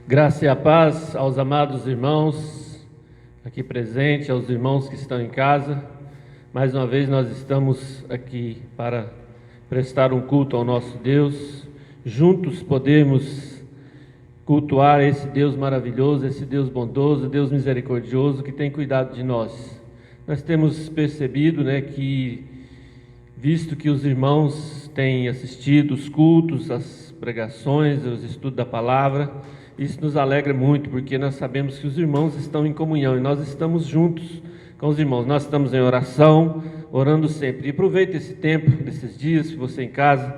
Graça e a paz aos amados irmãos aqui presentes, aos irmãos que estão em casa. Mais uma vez nós estamos aqui para prestar um culto ao nosso Deus. Juntos podemos cultuar esse Deus maravilhoso, esse Deus bondoso, Deus misericordioso que tem cuidado de nós. Nós temos percebido, que visto que os irmãos têm assistido os cultos, as pregações, os estudos da palavra, isso nos alegra muito, porque nós sabemos que os irmãos estão em comunhão e nós estamos juntos com os irmãos. Nós estamos em oração, orando sempre. E aproveite esse tempo, desses dias, que você em casa,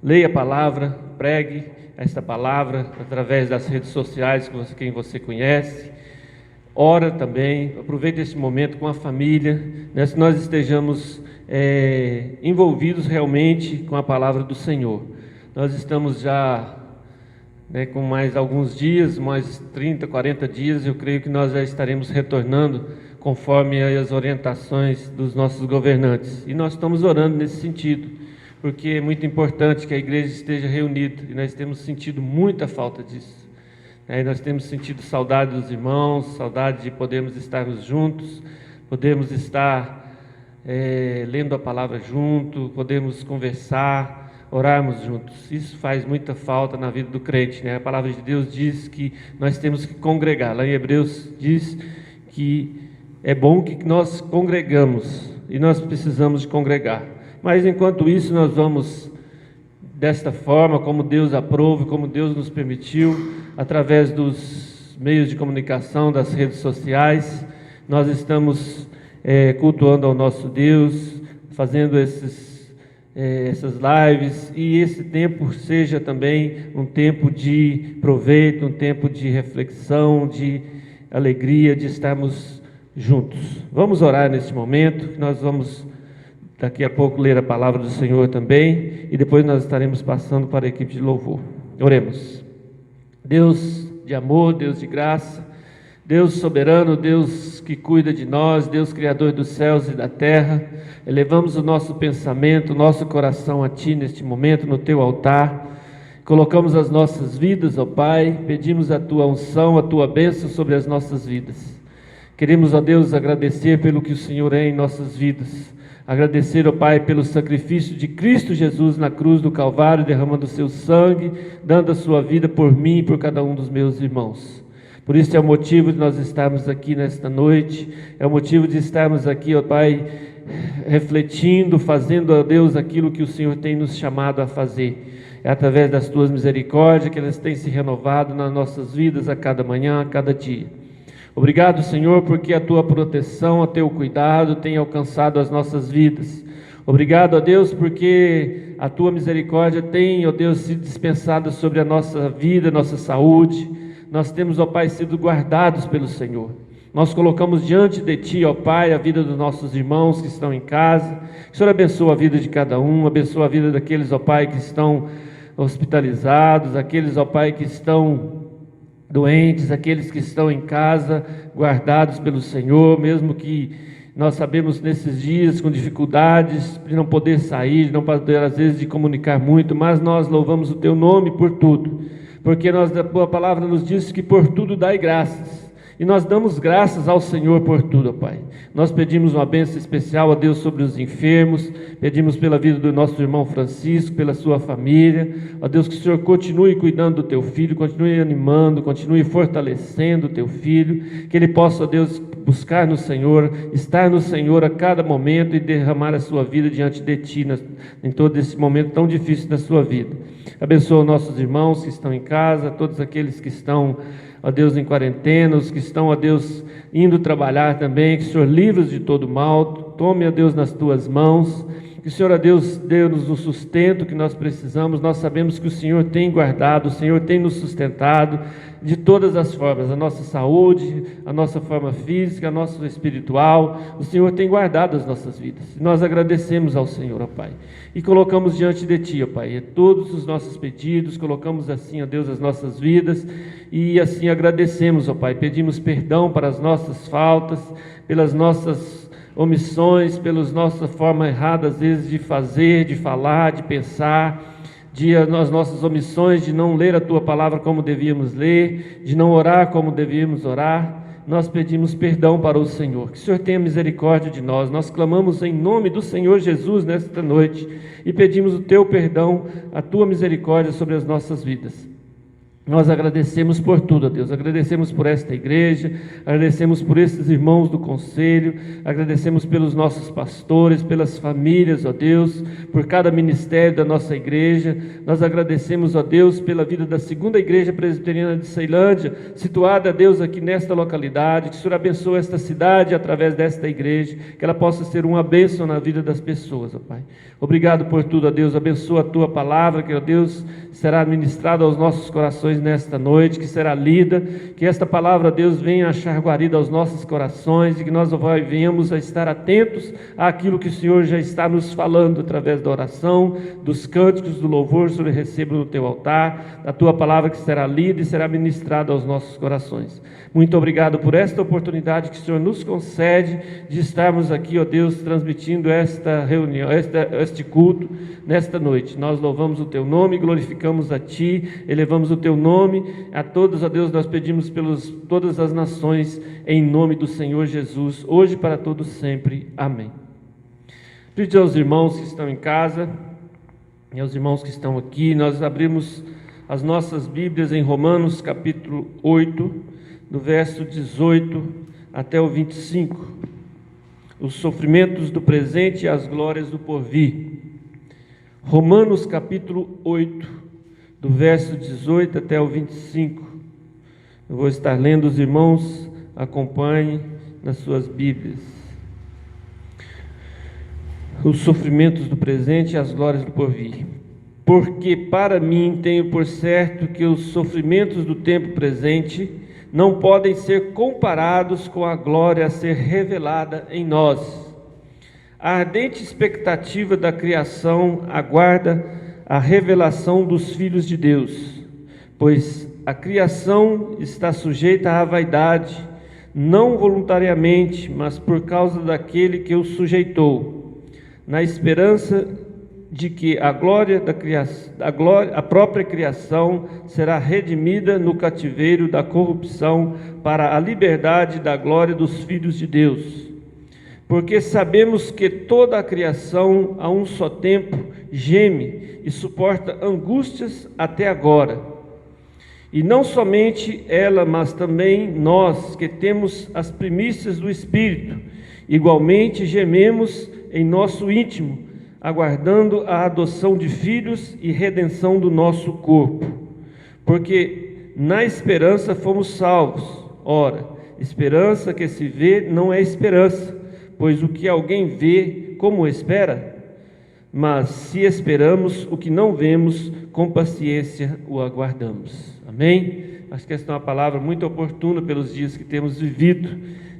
leia a palavra, pregue esta palavra através das redes sociais, quem você conhece. Ora também, aproveite esse momento com a família, que nós estejamos envolvidos realmente com a palavra do Senhor. Nós estamos já com mais alguns dias, mais 30, 40 dias, eu creio que nós já estaremos retornando conforme as orientações dos nossos governantes. E nós estamos orando nesse sentido, porque é muito importante que a igreja esteja reunida, e nós temos sentido muita falta disso. Nós temos sentido saudade dos irmãos, saudade de podermos estarmos juntos, podemos estar lendo a palavra junto, podemos conversar, orarmos juntos. Isso faz muita falta na vida do crente, A palavra de Deus diz que nós temos que congregar. Lá em Hebreus diz que é bom que nós congregamos e nós precisamos de congregar. Mas enquanto isso nós vamos desta forma, como Deus aprova, como Deus nos permitiu, através dos meios de comunicação, das redes sociais, nós estamos cultuando ao nosso Deus, fazendo essas lives, e esse tempo seja também um tempo de proveito, um tempo de reflexão, de alegria, de estarmos juntos. Vamos orar nesse momento, nós vamos daqui a pouco ler a palavra do Senhor também, e depois nós estaremos passando para a equipe de louvor. Oremos. Deus de amor, Deus de graça, Deus soberano, Deus que cuida de nós, Deus criador dos céus e da terra, elevamos o nosso pensamento, o nosso coração a Ti neste momento, no Teu altar, colocamos as nossas vidas, ó Pai, pedimos a Tua unção, a Tua bênção sobre as nossas vidas. Queremos, ó Deus, agradecer pelo que o Senhor é em nossas vidas, agradecer, ó Pai, pelo sacrifício de Cristo Jesus na cruz do Calvário, derramando o Seu sangue, dando a Sua vida por mim e por cada um dos meus irmãos. Por isso é o motivo de nós estarmos aqui nesta noite, é o motivo de estarmos aqui, ó Pai, refletindo, fazendo, ó Deus, aquilo que o Senhor tem nos chamado a fazer. É através das Tuas misericórdias que elas têm se renovado nas nossas vidas a cada manhã, a cada dia. Obrigado, Senhor, porque a Tua proteção, o Teu cuidado tem alcançado as nossas vidas. Obrigado, ó Deus, porque a Tua misericórdia tem, ó Deus, sido dispensada sobre a nossa vida, nossa saúde. Nós temos, ó Pai, sido guardados pelo Senhor. Nós colocamos diante de Ti, ó Pai, a vida dos nossos irmãos que estão em casa. Que o Senhor abençoe a vida de cada um, abençoe a vida daqueles, ó Pai, que estão hospitalizados, aqueles, ó Pai, que estão doentes, aqueles que estão em casa, guardados pelo Senhor, mesmo que nós sabemos nesses dias com dificuldades de não poder sair, de não poder às vezes de comunicar muito, mas nós louvamos o Teu nome por tudo, porque a Tua palavra nos diz que por tudo dai graças, e nós damos graças ao Senhor por tudo, ó Pai. Nós pedimos uma bênção especial a Deus sobre os enfermos, pedimos pela vida do nosso irmão Francisco, pela sua família, ó Deus, que o Senhor continue cuidando do Teu filho, continue animando, continue fortalecendo o Teu filho, que ele possa, ó Deus, buscar no Senhor, estar no Senhor a cada momento e derramar a sua vida diante de Ti, em todo esse momento tão difícil da sua vida. Abençoa nossos irmãos que estão em casa, todos aqueles que estão, ó Deus, em quarentena, os que estão, ó Deus, indo trabalhar também, que o Senhor livre-os de todo mal, tome, ó Deus, nas Tuas mãos, que o Senhor, ó Deus, dê-nos o sustento que nós precisamos. Nós sabemos que o Senhor tem guardado, o Senhor tem nos sustentado de todas as formas, a nossa saúde, a nossa forma física, a nossa espiritual, o Senhor tem guardado as nossas vidas, e nós agradecemos ao Senhor, ó Pai, e colocamos diante de Ti, ó Pai, todos os nossos pedidos, colocamos assim, ó Deus, as nossas vidas, e assim agradecemos, ó Pai, pedimos perdão para as nossas faltas, pelas nossas omissões, pelas nossas formas erradas, às vezes, de fazer, de falar, de pensar, as nossas omissões de não ler a Tua palavra como devíamos ler, de não orar como devíamos orar. Nós pedimos perdão para o Senhor, que o Senhor tenha misericórdia de nós. Nós clamamos em nome do Senhor Jesus nesta noite e pedimos o Teu perdão, a Tua misericórdia sobre as nossas vidas. Nós agradecemos por tudo, ó Deus, agradecemos por esta igreja, agradecemos por esses irmãos do conselho, agradecemos pelos nossos pastores, pelas famílias, ó Deus, por cada ministério da nossa igreja. Nós agradecemos, ó Deus, pela vida da segunda igreja presbiteriana de Ceilândia, situada, Deus, aqui nesta localidade, que o Senhor abençoe esta cidade através desta igreja, que ela possa ser uma bênção na vida das pessoas, ó Pai. Obrigado por tudo, ó Deus, abençoa a Tua palavra, que, ó Deus, será ministrada aos nossos corações nesta noite, que será lida, que esta palavra, Deus, venha achar guarida aos nossos corações e que nós venhamos a estar atentos àquilo que o Senhor já está nos falando através da oração, dos cânticos, do louvor, Senhor, receba no Teu altar, da Tua palavra que será lida e será ministrada aos nossos corações. Muito obrigado por esta oportunidade que o Senhor nos concede de estarmos aqui, ó Deus, transmitindo esta reunião, este culto nesta noite. Nós louvamos o Teu nome, glorificamos a Ti, elevamos o Teu nome a todos, ó Deus, nós pedimos pelos todas as nações, em nome do Senhor Jesus, hoje e para todos sempre. Amém. Pedir aos irmãos que estão em casa e aos irmãos que estão aqui, nós abrimos as nossas Bíblias em Romanos capítulo 8, do verso 18 até o 25, os sofrimentos do presente e as glórias do porvir. Romanos capítulo 8, do verso 18 até o 25. Eu vou estar lendo, os irmãos acompanhem nas suas Bíblias. Os sofrimentos do presente e as glórias do porvir. Porque para mim tenho por certo que os sofrimentos do tempo presente não podem ser comparados com a glória a ser revelada em nós. A ardente expectativa da criação aguarda a revelação dos filhos de Deus, pois a criação está sujeita à vaidade, não voluntariamente, mas por causa daquele que o sujeitou, na esperança de que a própria criação será redimida no cativeiro da corrupção para a liberdade da glória dos filhos de Deus. Porque sabemos que toda a criação a um só tempo geme e suporta angústias até agora. E não somente ela, mas também nós que temos as primícias do Espírito, igualmente gememos em nosso íntimo, aguardando a adoção de filhos e redenção do nosso corpo. Porque na esperança fomos salvos. Ora, esperança que se vê não é esperança, pois o que alguém vê, como espera? Mas se esperamos o que não vemos, com paciência o aguardamos. Amém? Acho que esta é uma palavra muito oportuna pelos dias que temos vivido,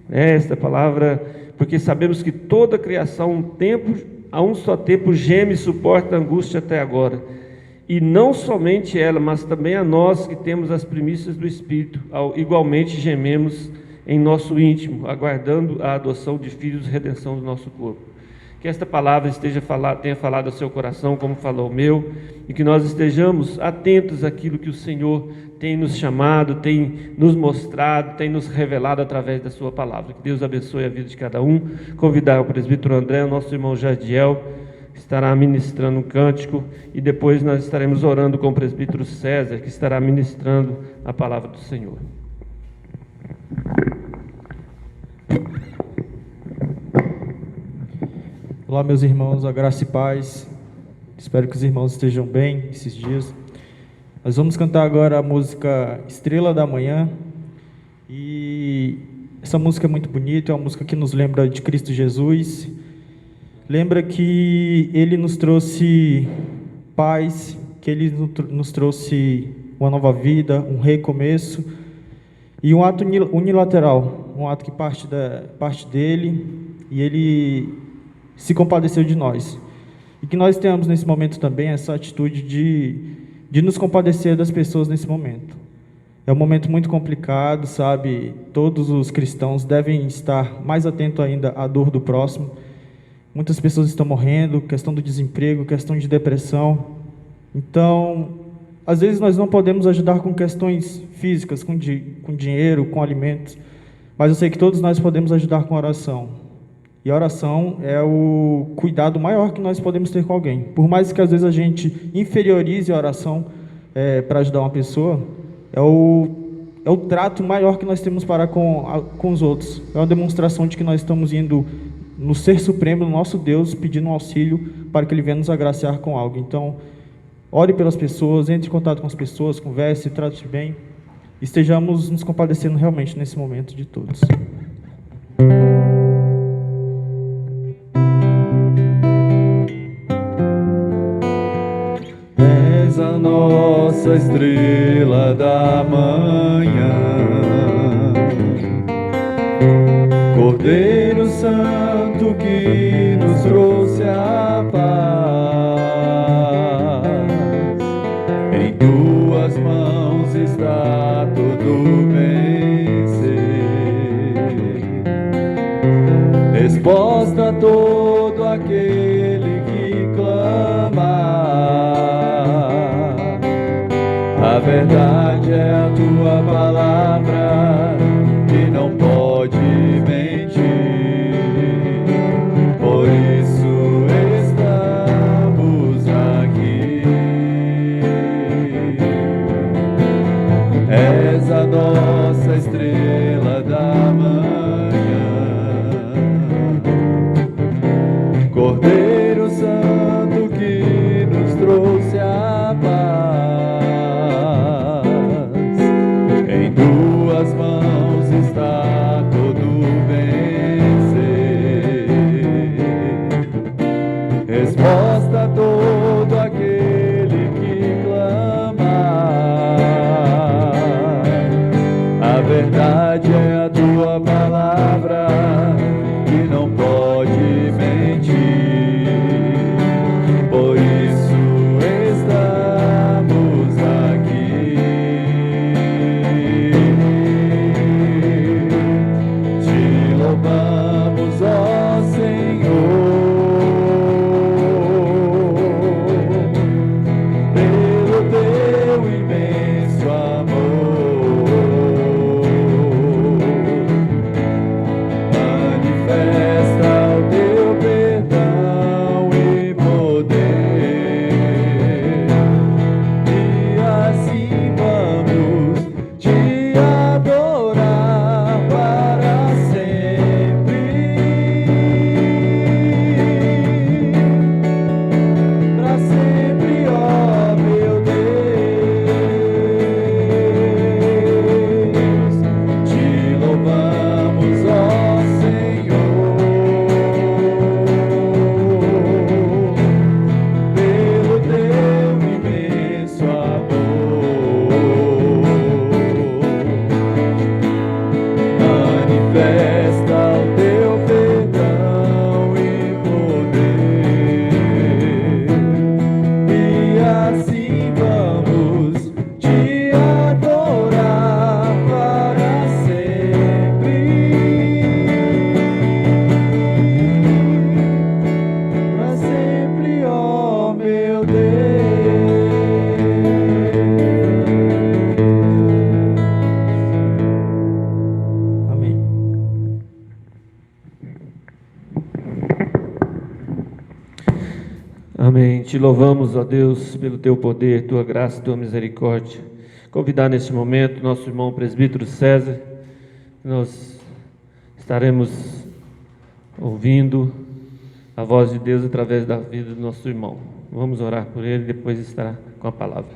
né? Esta palavra, porque sabemos que toda a criação, a um só tempo geme e suporta a angústia até agora. E não somente ela, mas também a nós que temos as primícias do Espírito, igualmente gememos em nosso íntimo, aguardando a adoção de filhos e redenção do nosso corpo. Que esta palavra tenha falado ao seu coração, como falou o meu, e que nós estejamos atentos àquilo que o Senhor tem nos chamado, tem nos mostrado, tem nos revelado através da sua palavra. Que Deus abençoe a vida de cada um. Convidar o presbítero André, o nosso irmão Jardiel, que estará ministrando um cântico, e depois nós estaremos orando com o presbítero César, que estará ministrando a palavra do Senhor. Olá, meus irmãos, a graça e paz. Espero que os irmãos estejam bem esses dias. Nós vamos cantar agora a música Estrela da Manhã. E essa música é muito bonita, é uma música que nos lembra de Cristo Jesus. Lembra que Ele nos trouxe paz, que Ele nos trouxe uma nova vida, um recomeço. E um ato unilateral, um ato que parte dele, e Ele se compadeceu de nós. E que nós tenhamos nesse momento também essa atitude de nos compadecer das pessoas nesse momento. É um momento muito complicado, sabe? Todos os cristãos devem estar mais atentos ainda à dor do próximo. Muitas pessoas estão morrendo, questão do desemprego, questão de depressão. Então, às vezes nós não podemos ajudar com questões físicas, com dinheiro, com alimentos, mas eu sei que todos nós podemos ajudar com oração. E a oração é o cuidado maior que nós podemos ter com alguém. Por mais que às vezes a gente inferiorize a oração para ajudar uma pessoa, é o trato maior que nós temos para com os outros. É uma demonstração de que nós estamos indo no Ser Supremo, no nosso Deus, pedindo um auxílio para que Ele venha nos agraciar com algo. Então, ore pelas pessoas, entre em contato com as pessoas, converse, trate bem. Estejamos nos compadecendo realmente nesse momento de todos. És a nossa estrela da manhã, Cordeiro Santo que nos trouxe a paz. Em tuas mãos está todo vencer, resposta a todo aquele que clama. A verdade é a tua palavra, que não pode mentir. Por isso estamos aqui. És a nossa estrela da manhã, Cordeiro Santo que nos trouxe a paz. Em tuas mãos está todo vencer, resposta a todo aquele que clama. A verdade é a tua palavra, que não pode mentir. Por isso estamos aqui. Te louvamos, ó Senhor, pelo teu imenso amor. Manifesta o teu perdão e poder, e assim vamos te adorar para sempre. Para sempre, ó meu Deus, te louvamos, ó Senhor, pelo teu imenso amor. Manifesta o teu perdão e poder, e assim vamos te adorar para sempre. Para sempre, ó meu Deus. Amém. Amém. Te louvamos, ó Deus, pelo teu poder, tua graça e tua misericórdia. Convidar neste momento nosso irmão presbítero César. Nós estaremos ouvindo a voz de Deus através da vida do nosso irmão. Vamos orar por ele, depois estará com a palavra.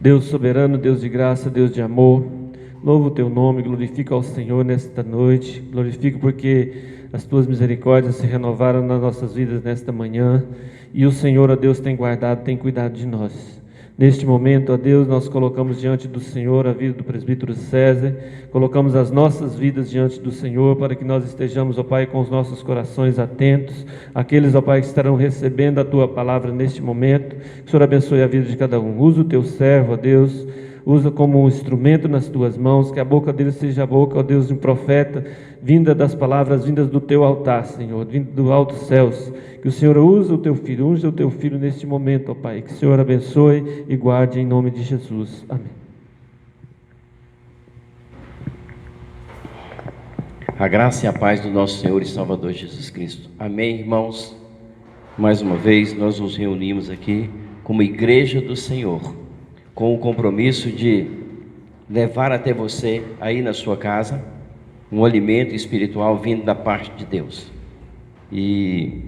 Deus soberano, Deus de graça, Deus de amor, louvo o teu nome, glorifico ao Senhor nesta noite, glorifico porque as tuas misericórdias se renovaram nas nossas vidas nesta manhã, e o Senhor, ó Deus, tem guardado, tem cuidado de nós. Neste momento, ó Deus, nós colocamos diante do Senhor a vida do presbítero César, colocamos as nossas vidas diante do Senhor, para que nós estejamos, ó Pai, com os nossos corações atentos, aqueles, ó Pai, que estarão recebendo a Tua palavra neste momento. Que o Senhor abençoe a vida de cada um. Usa o Teu servo, ó Deus, usa como um instrumento nas tuas mãos, que a boca dele seja a boca, ó Deus, de um profeta, vinda das palavras, vindas do teu altar, Senhor, vinda do alto céus. Que o Senhor use o teu filho, unja o teu filho neste momento, ó Pai. Que o Senhor abençoe e guarde em nome de Jesus. Amém. A graça e a paz do nosso Senhor e Salvador Jesus Cristo. Amém, irmãos? Mais uma vez nós nos reunimos aqui como igreja do Senhor, com o compromisso de levar até você, aí na sua casa, um alimento espiritual vindo da parte de Deus. E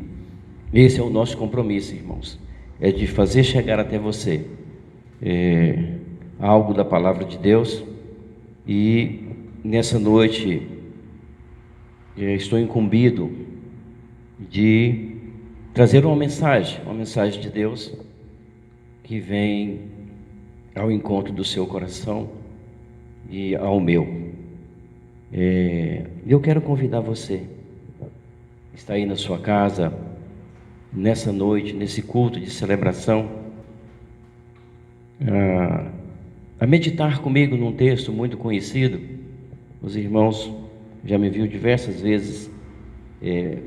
esse é o nosso compromisso, irmãos, é de fazer chegar até você algo da palavra de Deus. E nessa noite estou incumbido de trazer uma mensagem de Deus que vem ao encontro do seu coração e ao meu. Eu quero convidar você, que está aí na sua casa, nessa noite, nesse culto de celebração, a meditar comigo num texto muito conhecido. Os irmãos já me viu diversas vezes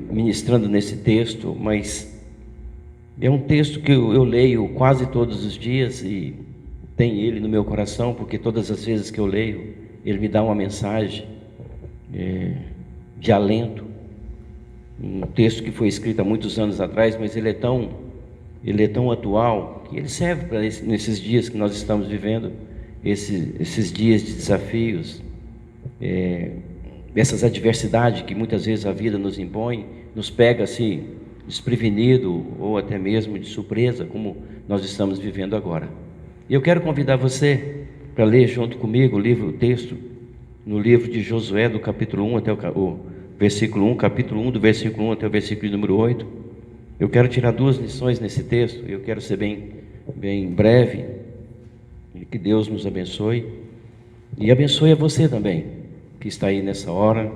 ministrando nesse texto, mas é um texto que eu leio quase todos os dias e tem ele no meu coração, porque todas as vezes que eu leio, ele me dá uma mensagem de alento. Um texto que foi escrito há muitos anos atrás, mas ele é tão atual, que ele serve para nesses dias que nós estamos vivendo, esses dias de desafios, essas adversidades que muitas vezes a vida nos impõe, nos pega assim, desprevenido ou até mesmo de surpresa, como nós estamos vivendo agora. E eu quero convidar você para ler junto comigo o texto, no livro de Josué, do capítulo 1 até o versículo 1, capítulo 1, do versículo 1 até o versículo número 8. Eu quero tirar 2 lições nesse texto, eu quero ser bem breve, e que Deus nos abençoe, e abençoe a você também, que está aí nessa hora,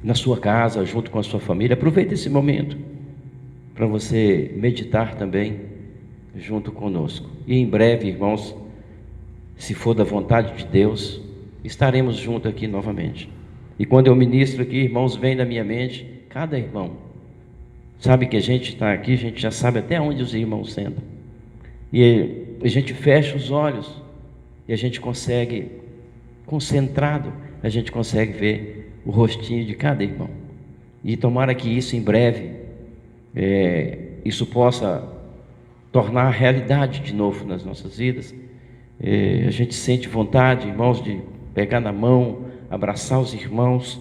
na sua casa, junto com a sua família. Aproveite esse momento para você meditar também junto conosco. E em breve, irmãos, se for da vontade de Deus, estaremos juntos aqui novamente. E quando eu ministro aqui, irmãos, vem na minha mente cada irmão. Sabe que a gente está aqui, a gente já sabe até onde os irmãos sentam. E a gente fecha os olhos e a gente consegue, concentrado, a gente consegue ver o rostinho de cada irmão. E tomara que isso em breve, isso possa tornar realidade de novo nas nossas vidas. A gente sente vontade, irmãos, de pegar na mão, abraçar os irmãos,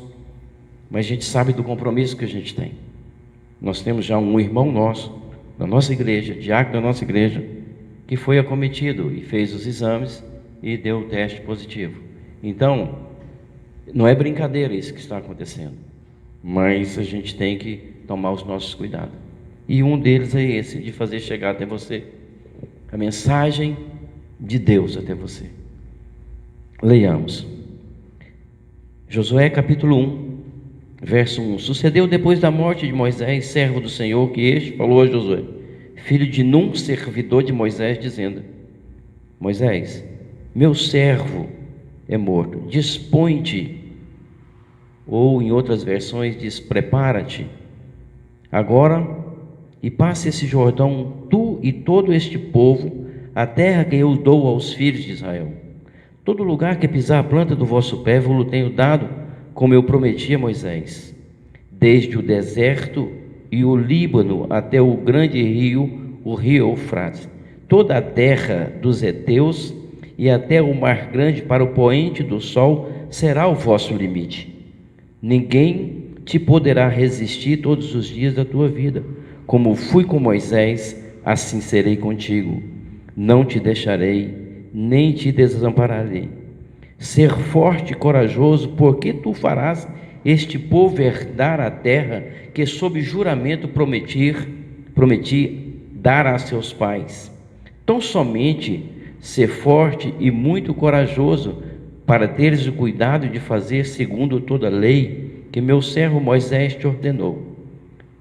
mas a gente sabe do compromisso que a gente tem. Nós temos já um irmão nosso, da nossa igreja, diácono da nossa igreja, que foi acometido e fez os exames e deu o teste positivo. Então, não é brincadeira isso que está acontecendo, mas a gente tem que tomar os nossos cuidados. E um deles é esse, de fazer chegar até você a mensagem de Deus até você. Leiamos. Josué capítulo 1, verso 1. Sucedeu depois da morte de Moisés, servo do Senhor, que este falou a Josué, filho de Num, servidor de Moisés, dizendo: Moisés, meu servo é morto, dispõe-te, ou em outras versões diz: prepara-te agora e passe esse Jordão, tu e todo este povo, a terra que eu dou aos filhos de Israel. Todo lugar que pisar a planta do vosso pé, vos tenho dado, como eu prometi a Moisés, desde o deserto e o Líbano até o grande rio, o rio Eufrates, toda a terra dos heteus e até o mar grande para o poente do sol será o vosso limite. Ninguém te poderá resistir todos os dias da tua vida. Como fui com Moisés, assim serei contigo. Não te deixarei, nem te desampararei. Ser forte e corajoso, porque tu farás este povo herdar a terra que sob juramento prometi dar a seus pais. Tão somente ser forte e muito corajoso, para teres o cuidado de fazer segundo toda a lei que meu servo Moisés te ordenou.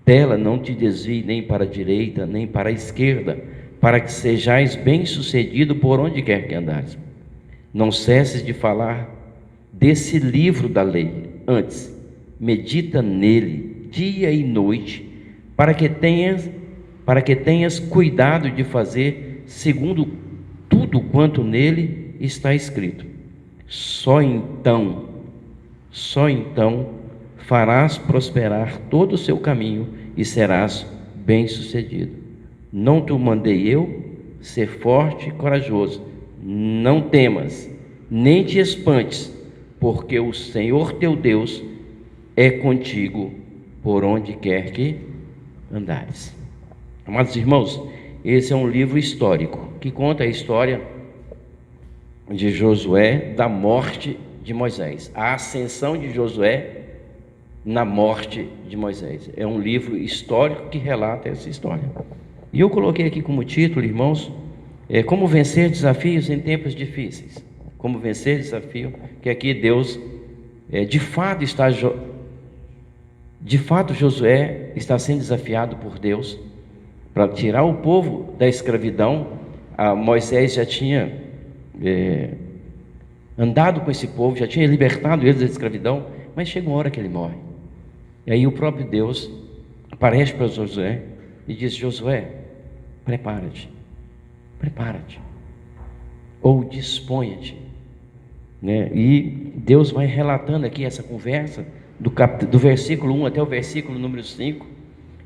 Dela não te desvie nem para a direita, nem para a esquerda, para que sejais bem-sucedido por onde quer que andares. Não cesses de falar desse livro da lei, antes, medita nele dia e noite, para que tenhas cuidado de fazer segundo tudo quanto nele está escrito. Só então farás prosperar todo o seu caminho e serás bem-sucedido. Não te mandei eu ser forte e corajoso. Não temas, nem te espantes, porque o Senhor teu Deus é contigo por onde quer que andares. Amados irmãos, esse é um livro histórico que conta a história de Josué, da morte de Moisés, a ascensão de Josué na morte de Moisés. É um livro histórico que relata essa história. E eu coloquei aqui como título, irmãos, como vencer desafios em tempos difíceis. Como vencer desafio, que aqui Deus, de fato Josué está sendo desafiado por Deus para tirar o povo da escravidão. Moisés já tinha andado com esse povo, já tinha libertado eles da escravidão, mas chega uma hora que ele morre. E aí o próprio Deus aparece para Josué e diz: Josué, prepara-te, ou disponha-te, né? E Deus vai relatando aqui essa conversa, do versículo 1 até o versículo número 5,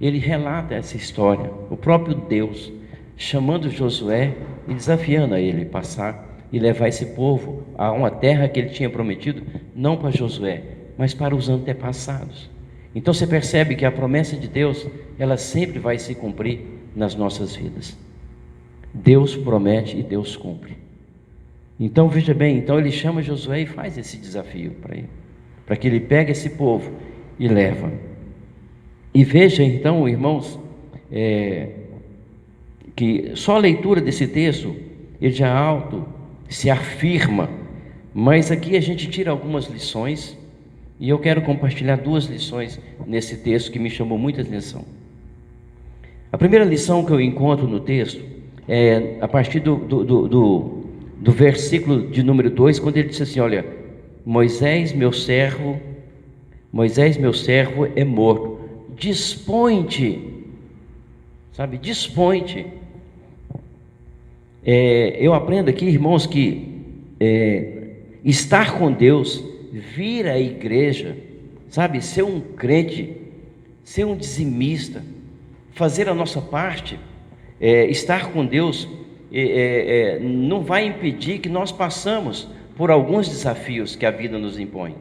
ele relata essa história, o próprio Deus chamando Josué e desafiando a ele passar e levar esse povo a uma terra que ele tinha prometido, não para Josué, mas para os antepassados. Então você percebe que a promessa de Deus, ela sempre vai se cumprir nas nossas vidas. Deus promete e Deus cumpre. Então veja bem, então ele chama Josué e faz esse desafio para ele, para que ele pegue esse povo e leva. E veja então, irmãos, que só a leitura desse texto, ele já se afirma, mas aqui a gente tira algumas lições, e eu quero compartilhar 2 lições nesse texto que me chamou muita atenção. A primeira lição que eu encontro no texto é a partir do versículo de número 2, quando ele diz assim: olha, Moisés meu servo é morto, dispõe-te, sabe, dispõe-te. Eu aprendo aqui, irmãos, que estar com Deus, vir à igreja, sabe, ser um crente, ser um dizimista, fazer a nossa parte, estar com Deus, não vai impedir que nós passamos por alguns desafios que a vida nos impõe.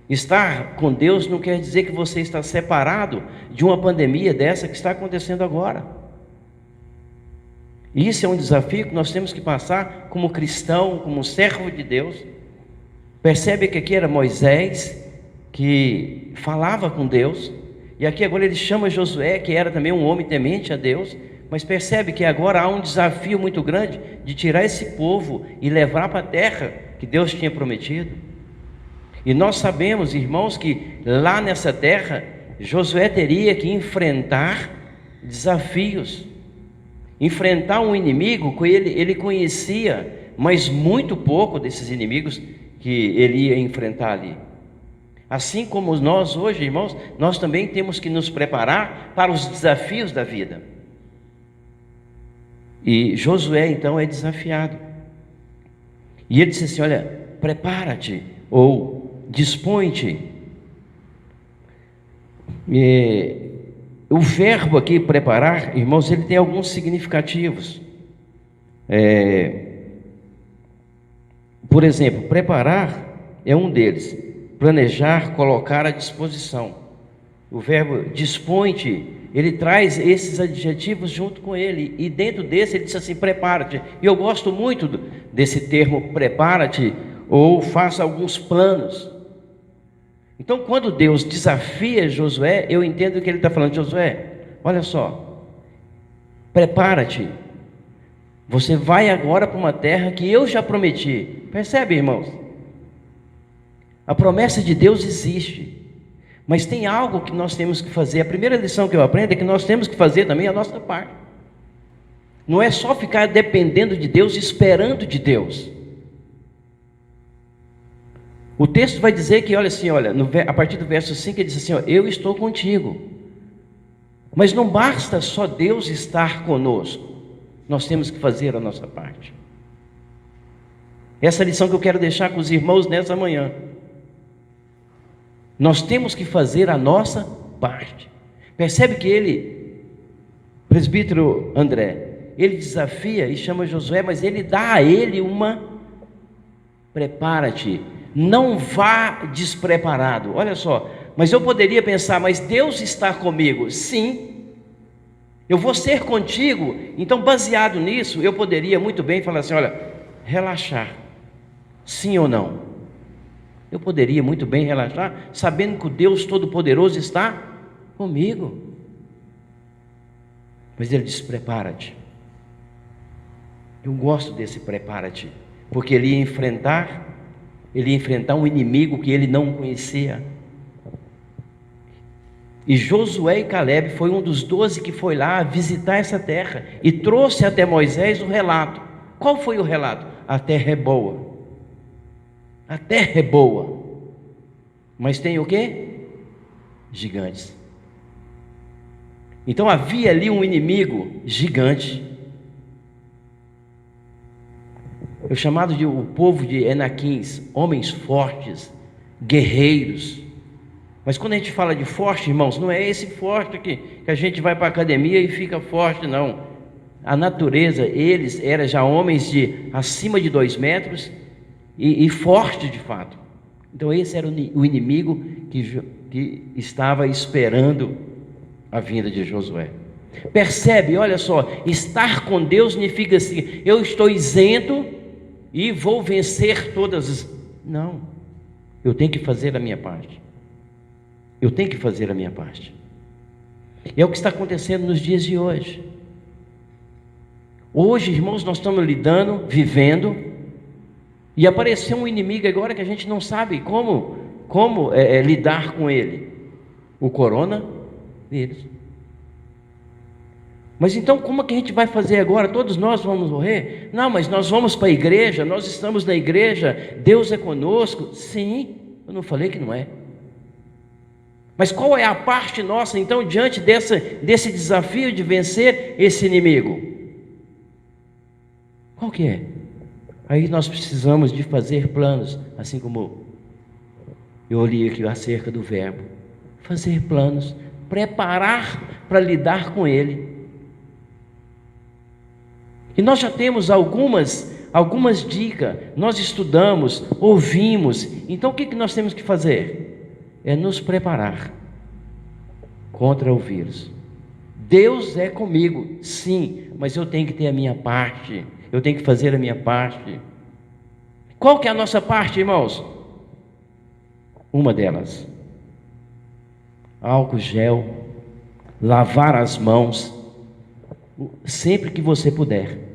Estar com Deus não quer dizer que você está separado de uma pandemia dessa que está acontecendo agora. Isso é um desafio que nós temos que passar como cristão, como servo de Deus. Percebe que aqui era Moisés que falava com Deus, e aqui agora ele chama Josué, que era também um homem temente a Deus, mas percebe que agora há um desafio muito grande de tirar esse povo e levar para a terra que Deus tinha prometido. E nós sabemos, irmãos, que lá nessa terra Josué teria que enfrentar desafios, enfrentar um inimigo que ele conhecia, mas muito pouco desses inimigos que ele ia enfrentar ali. Assim como nós hoje, irmãos, nós também temos que nos preparar para os desafios da vida. E Josué então é desafiado, e ele disse assim: olha, prepara-te, ou dispõe-te. O verbo aqui, preparar, irmãos, ele tem alguns significativos. Por exemplo, preparar é um deles. Planejar, colocar à disposição. O verbo dispõe-te, ele traz esses adjetivos junto com ele, e dentro desse ele diz assim: prepara-te. E eu gosto muito desse termo prepara-te, ou faça alguns planos. Então, quando Deus desafia Josué, eu entendo que ele está falando: Josué, olha só, prepara-te, você vai agora para uma terra que eu já prometi. Percebe, irmãos? A promessa de Deus existe, mas tem algo que nós temos que fazer. A primeira lição que eu aprendo é que nós temos que fazer também a nossa parte. Não é só ficar dependendo de Deus, esperando de Deus. O texto vai dizer que, olha assim, a partir do verso 5 ele diz assim, eu estou contigo. Mas não basta só Deus estar conosco, nós temos que fazer a nossa parte. Essa lição que eu quero deixar com os irmãos nessa manhã. Nós temos que fazer a nossa parte. Percebe que presbítero André, ele desafia e chama Josué, mas ele dá a ele prepara-te, não vá despreparado. Olha só, mas eu poderia pensar, mas Deus está comigo. Sim, eu vou ser contigo. Então, baseado nisso, eu poderia muito bem falar assim, relaxar. Sim ou não? Eu poderia muito bem relaxar, sabendo que o Deus Todo-Poderoso está comigo. Mas ele diz, prepara-te. Eu gosto desse prepara-te, porque ele ia enfrentar um inimigo que ele não conhecia. E Josué e Calebe foi um dos 12 que foi lá visitar essa terra e trouxe até Moisés o relato. Qual foi o relato? A terra é boa. A terra é boa. Mas tem o quê? Gigantes. Então havia ali um inimigo gigante. É chamado de o povo de Enaquins, homens fortes, guerreiros. Mas quando a gente fala de forte, irmãos, não é esse forte que a gente vai para a academia e fica forte, não. A natureza, eles eram já homens de acima de 2 metros e forte de fato. Então esse era o inimigo que estava esperando a vinda de Josué. Percebe, olha só, estar com Deus significa assim, eu estou isento e vou vencer todas. Não, eu tenho que fazer a minha parte. Eu tenho que fazer a minha parte. É o que está acontecendo nos dias de hoje. Hoje, irmãos, nós estamos vivendo, e apareceu um inimigo agora que a gente não sabe como lidar com ele. O coronavírus. Mas então como é que a gente vai fazer agora? Todos nós vamos morrer? Não, mas nós vamos para a igreja, nós estamos na igreja, Deus é conosco. Sim, eu não falei que não é. Mas qual é a parte nossa então diante desse desafio de vencer esse inimigo? Qual que é? Aí nós precisamos de fazer planos, assim como eu li aqui acerca do verbo. Fazer planos, preparar para lidar com ele. E nós já temos algumas dicas, nós estudamos, ouvimos. Então o que nós temos que fazer? É nos preparar contra o vírus. Deus é comigo, sim, mas eu tenho que ter a minha parte, eu tenho que fazer a minha parte. Qual que é a nossa parte, irmãos? Uma delas: álcool gel, lavar as mãos, sempre que você puder.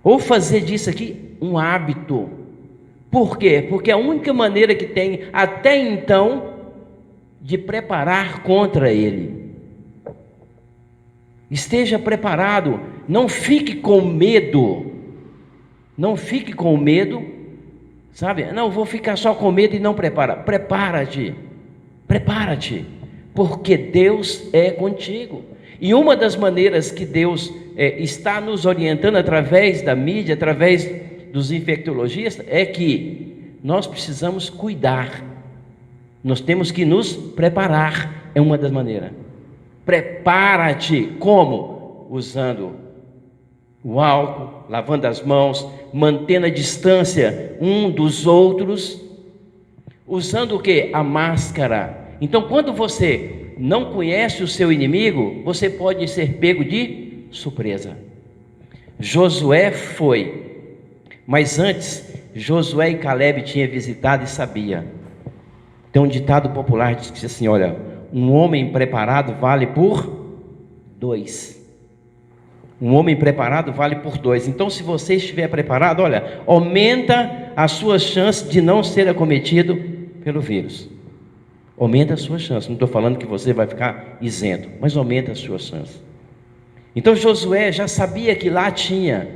Ou fazer disso aqui um hábito. Por quê? Porque é a única maneira que tem até então de preparar contra ele. Esteja preparado, não fique com medo. Não fique com medo, sabe? Não, vou ficar só com medo e não prepara. Prepara-te, porque Deus é contigo. E uma das maneiras que Deus está nos orientando através da mídia, através dos infectologistas, é que nós precisamos cuidar. Nós temos que nos preparar, é uma das maneiras. Prepara-te, como? Usando o álcool, lavando as mãos, mantendo a distância um dos outros, usando o quê? A máscara. Então, quando você não conhece o seu inimigo, você pode ser pego de surpresa. Josué foi, mas antes, Josué e Calebe tinham visitado e sabia. Tem um ditado popular que diz assim, olha, um homem preparado vale por 2. Um homem preparado vale por 2. Então, se você estiver preparado, olha, aumenta a sua chance de não ser acometido pelo vírus. Aumenta a sua chance. Não estou falando que você vai ficar isento, mas aumenta a sua chance. Então Josué já sabia que lá tinha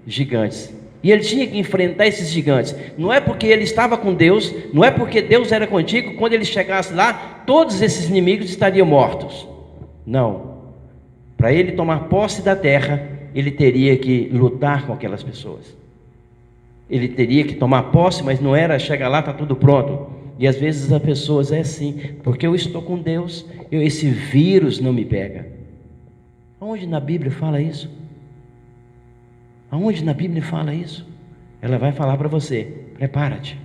gigantes, e ele tinha que enfrentar esses gigantes. Não é porque ele estava com Deus, não é porque Deus era contigo, quando ele chegasse lá, todos esses inimigos estariam mortos. Não. Para ele tomar posse da terra, ele teria que lutar com aquelas pessoas. Ele teria que tomar posse, mas não era chegar lá, está tudo pronto. E às vezes as pessoas é assim, porque eu estou com Deus, esse vírus não me pega. Aonde na Bíblia fala isso? Aonde na Bíblia fala isso? Ela vai falar para você: prepara-te,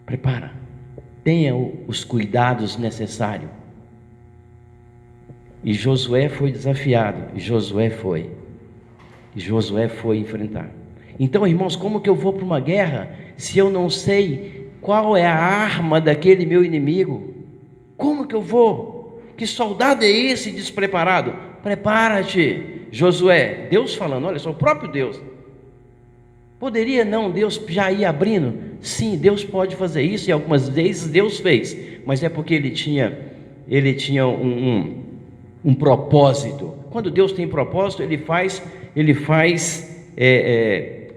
prepara, tenha os cuidados necessários. E Josué foi desafiado, e Josué foi enfrentar. Então, irmãos, como que eu vou para uma guerra se eu não sei qual é a arma daquele meu inimigo? Como que eu vou? Que soldado é esse despreparado? Prepara-te, Josué. Deus falando, olha só, o próprio Deus. Poderia não Deus já ir abrindo? Sim, Deus pode fazer isso, e algumas vezes Deus fez, mas é porque ele tinha um propósito. Quando Deus tem propósito, ele faz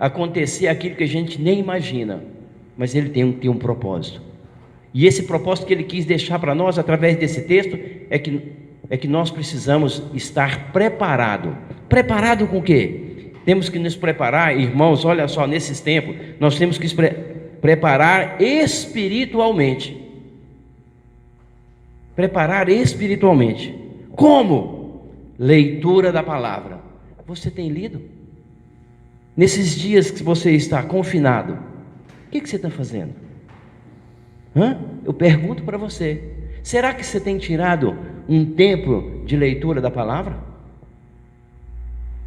acontecer aquilo que a gente nem imagina, mas ele tem um propósito. E esse propósito que ele quis deixar para nós através desse texto é que nós precisamos estar preparado. Preparado com o quê? Temos que nos preparar, irmãos, olha só, nesses tempos, nós temos que preparar espiritualmente. Preparar espiritualmente. Como? Leitura da palavra. Você tem lido? Nesses dias que você está confinado, o que você está fazendo? Eu pergunto para você: será que você tem tirado um tempo de leitura da palavra?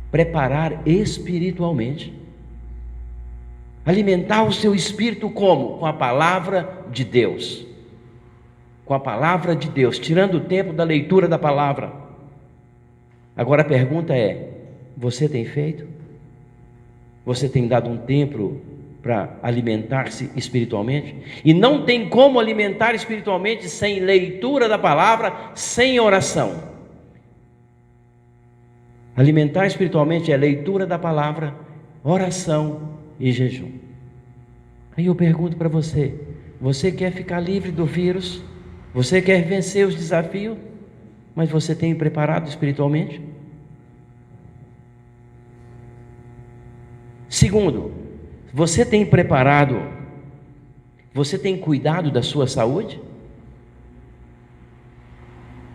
Preparar espiritualmente. Alimentar o seu espírito como? Com a palavra de Deus. Com a palavra de Deus, tirando o tempo da leitura da palavra. Agora a pergunta é: você tem feito? Você tem dado um tempo para alimentar-se espiritualmente? E não tem como alimentar espiritualmente sem leitura da palavra, sem oração. Alimentar espiritualmente é leitura da palavra, oração e jejum. Aí eu pergunto para você: você quer ficar livre do vírus? Você quer vencer os desafios? Mas você tem preparado espiritualmente? Segundo, você tem preparado, você tem cuidado da sua saúde?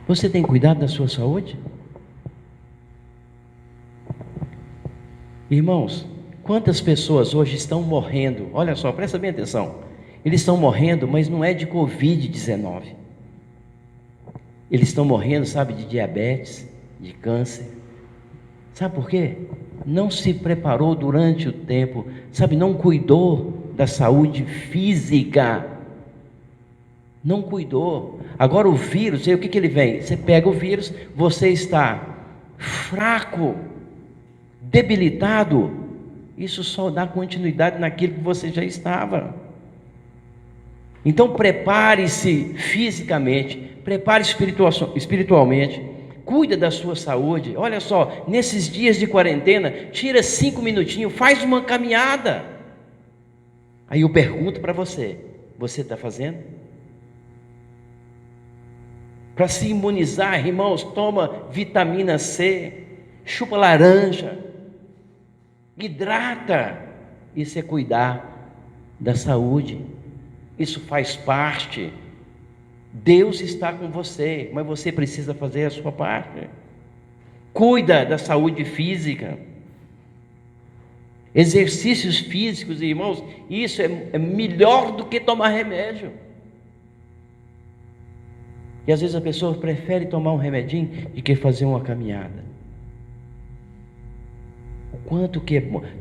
Você tem cuidado da sua saúde? Irmãos, quantas pessoas hoje estão morrendo? Olha só, presta bem atenção. Eles estão morrendo, mas não é de Covid-19. Eles estão morrendo, sabe, de diabetes, de câncer. Sabe por quê? Não se preparou durante o tempo, sabe, não cuidou da saúde física. Não cuidou. Agora o vírus, aí o que ele vem? Você pega o vírus, você está fraco, debilitado. Isso só dá continuidade naquilo que você já estava. Então prepare-se fisicamente, prepare espiritualmente, cuida da sua saúde. Olha só, nesses dias de quarentena, tira 5 minutinhos, faz uma caminhada. Aí eu pergunto para você: você está fazendo? Para se imunizar, irmãos, toma vitamina C, chupa laranja, hidrata. Isso é cuidar da saúde. Isso faz parte. Deus está com você, mas você precisa fazer a sua parte. Cuida da saúde física. Exercícios físicos, irmãos, isso é melhor do que tomar remédio. E às vezes a pessoa prefere tomar um remedinho do que fazer uma caminhada.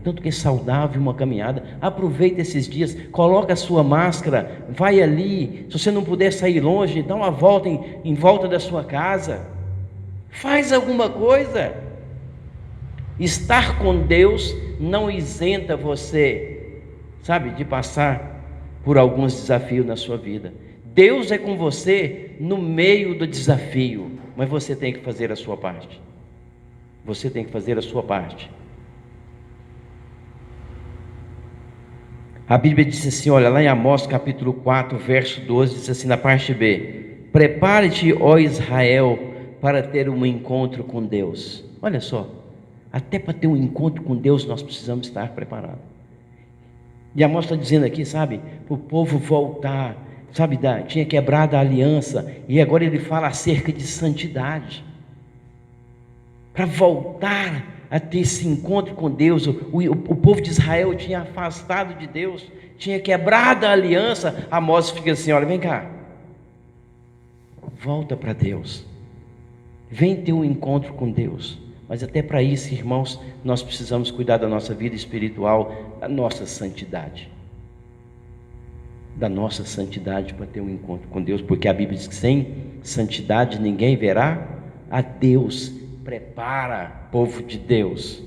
Tanto que é saudável uma caminhada. Aproveita esses dias, coloca a sua máscara, vai ali. Se você não puder sair longe, dá uma volta em volta da sua casa. Faz alguma coisa. Estar com Deus não isenta você, sabe, de passar por alguns desafios na sua vida. Deus é com você no meio do desafio, mas você tem que fazer a sua parte. Você tem que fazer a sua parte. A Bíblia diz assim, olha, lá em Amós capítulo 4, verso 12, diz assim na parte B: prepare-te, ó Israel, para ter um encontro com Deus. Olha só, até para ter um encontro com Deus nós precisamos estar preparados. E Amós está dizendo aqui, sabe, para o povo voltar, sabe, tinha quebrado a aliança, e agora ele fala acerca de santidade, para voltar a ter esse encontro com Deus. O povo de Israel tinha afastado de Deus, tinha quebrado a aliança. Amós fica assim, olha, vem cá, volta para Deus, vem ter um encontro com Deus. Mas até para isso, irmãos, nós precisamos cuidar da nossa vida espiritual, da nossa santidade, para ter um encontro com Deus, porque a Bíblia diz que sem santidade ninguém verá a Deus. Prepara, povo de Deus,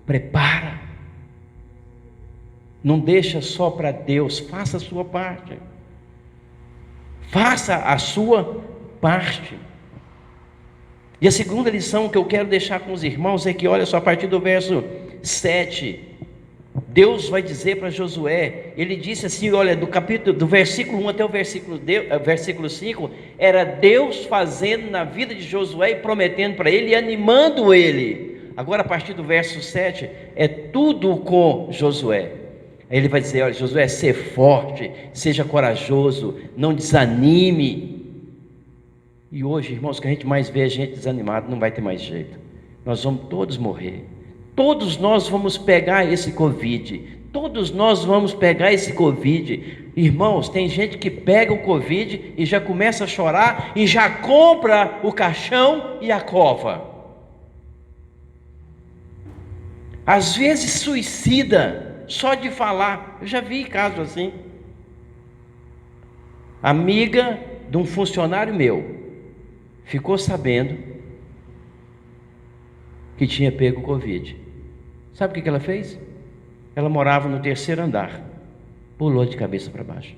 prepara, não deixa só para Deus, faça a sua parte, faça a sua parte. E a segunda lição que eu quero deixar com os irmãos é que, olha só, a partir do verso 7, Deus vai dizer para Josué, ele disse assim, olha, do versículo 1 até o versículo 5, era Deus fazendo na vida de Josué e prometendo para ele e animando ele. Agora, a partir do verso 7, é tudo com Josué. Aí ele vai dizer, olha, Josué, ser forte, seja corajoso, não desanime. E hoje, irmãos, que a gente mais vê a gente desanimado, não vai ter mais jeito. Nós vamos todos morrer. Todos nós vamos pegar esse Covid. Todos nós vamos pegar esse Covid. Irmãos, tem gente que pega o Covid e já começa a chorar e já compra o caixão e a cova. Às vezes suicida, só de falar. Eu já vi casos assim. Amiga de um funcionário meu ficou sabendo que tinha pego o Covid. Sabe o que ela fez? Ela morava no 3º andar, pulou de cabeça para baixo.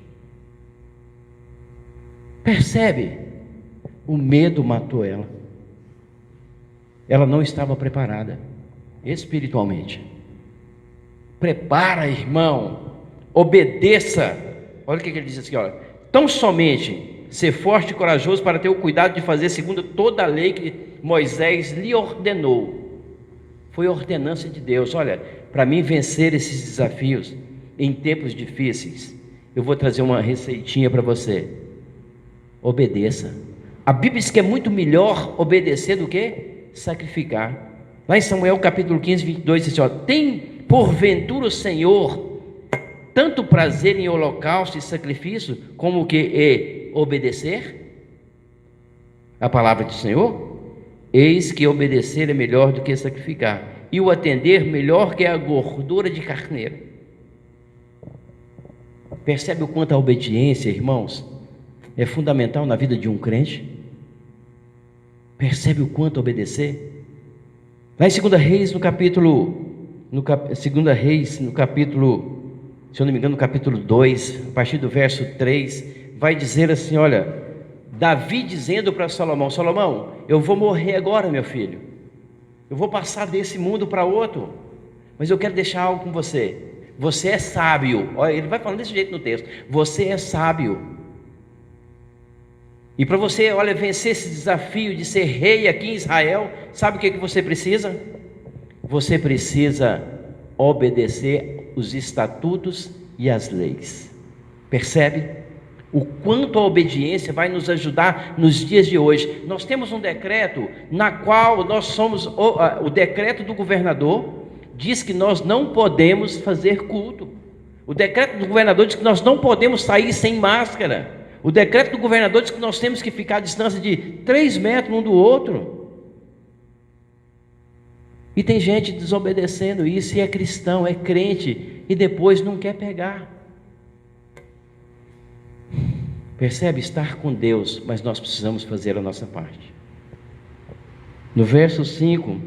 Percebe? O medo matou ela. Ela não estava preparada espiritualmente. Prepara, irmão, obedeça. Olha o que ele diz assim, olha, tão somente ser forte e corajoso para ter o cuidado de fazer segundo toda a lei que Moisés lhe ordenou. Foi ordenança de Deus. Olha, para mim vencer esses desafios em tempos difíceis, eu vou trazer uma receitinha para você. Obedeça. A Bíblia diz que é muito melhor obedecer do que sacrificar. Lá em Samuel capítulo 15, 22, diz assim, ó, tem porventura o Senhor tanto prazer em holocausto e sacrifício, como que obedecer a palavra do Senhor? Eis que obedecer é melhor do que sacrificar, e o atender melhor que a gordura de carneiro. Percebe o quanto a obediência, irmãos, é fundamental na vida de um crente? Percebe o quanto obedecer? Lá em 2 Reis, no capítulo, se eu não me engano, no capítulo 2, a partir do verso 3, vai dizer assim, olha, Davi dizendo para Salomão, Salomão, eu vou morrer agora, meu filho, eu vou passar desse mundo para outro, mas eu quero deixar algo com você. Você é sábio. Olha, ele vai falando desse jeito no texto, você é sábio, e para você, olha, vencer esse desafio de ser rei aqui em Israel, sabe o que você precisa? Você precisa obedecer os estatutos e as leis. Percebe? O quanto a obediência vai nos ajudar nos dias de hoje. Nós temos um decreto na qual nós somos, o decreto do governador diz que nós não podemos fazer culto. O decreto do governador diz que nós não podemos sair sem máscara. O decreto do governador diz que nós temos que ficar à distância de 3 metros um do outro. E tem gente desobedecendo isso, e é cristão, é crente, e depois não quer pegar. Percebe? Estar com Deus, mas nós precisamos fazer a nossa parte. No verso 5, em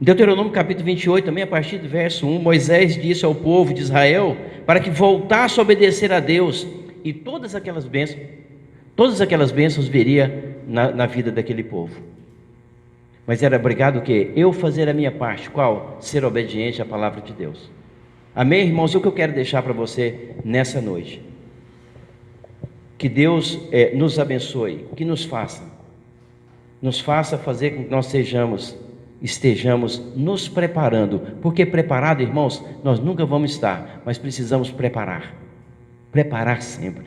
Deuteronômio capítulo 28, também a partir do verso 1, Moisés disse ao povo de Israel para que voltasse a obedecer a Deus, e todas aquelas bênçãos viria na vida daquele povo. Mas era obrigado o quê? Eu fazer a minha parte. Qual? Ser obediente à palavra de Deus. Amém, irmãos? É o que eu quero deixar para você nessa noite. Que Deus nos abençoe, que nos faça fazer com que nós estejamos nos preparando. Porque preparado, irmãos, nós nunca vamos estar, mas precisamos preparar sempre,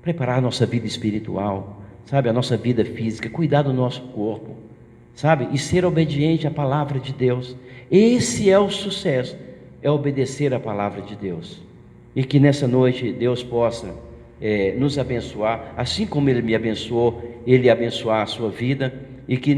preparar a nossa vida espiritual, sabe, a nossa vida física, cuidar do nosso corpo, sabe, e ser obediente à palavra de Deus. Esse é o sucesso, é obedecer à palavra de Deus. E que nessa noite Deus possa nos abençoar, assim como Ele me abençoou, Ele abençoar a sua vida, e que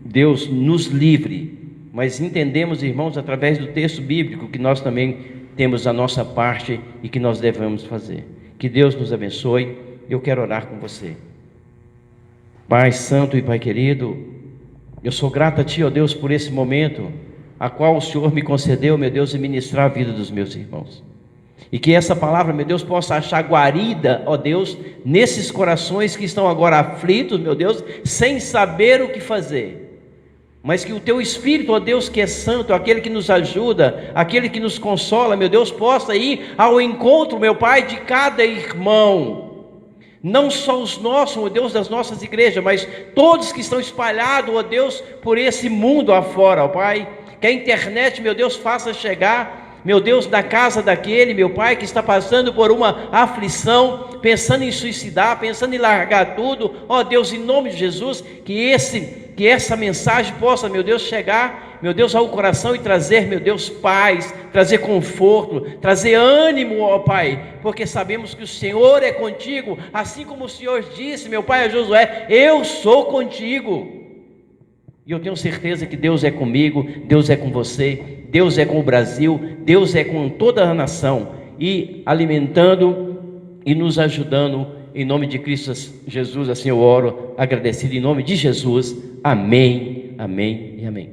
Deus nos livre. Mas entendemos, irmãos, através do texto bíblico, que nós também temos a nossa parte e que nós devemos fazer. Que Deus nos abençoe. Eu quero orar com você. Pai santo e Pai querido, eu sou grato a Ti, ó Deus, por esse momento, a qual o Senhor me concedeu, meu Deus, de ministrar a vida dos meus irmãos. E que essa palavra, meu Deus, possa achar guarida, ó Deus, nesses corações que estão agora aflitos, meu Deus, sem saber o que fazer. Mas que o Teu Espírito, ó Deus, que é santo, aquele que nos ajuda, aquele que nos consola, meu Deus, possa ir ao encontro, meu Pai, de cada irmão. Não só os nossos, ó Deus, das nossas igrejas, mas todos que estão espalhados, ó Deus, por esse mundo afora, ó Pai. Que a internet, meu Deus, faça chegar, meu Deus, da casa daquele, meu Pai, que está passando por uma aflição, pensando em suicidar, pensando em largar tudo. Ó Deus, em nome de Jesus, que essa mensagem possa, meu Deus, chegar, meu Deus, ao coração e trazer, meu Deus, paz, trazer conforto, trazer ânimo, ó Pai, porque sabemos que o Senhor é contigo, assim como o Senhor disse, meu Pai, a Josué: eu sou contigo. E eu tenho certeza que Deus é comigo, Deus é com você, Deus é com o Brasil, Deus é com toda a nação, e alimentando e nos ajudando, em nome de Cristo Jesus. Assim eu oro, agradecido em nome de Jesus. Amém, amém e amém.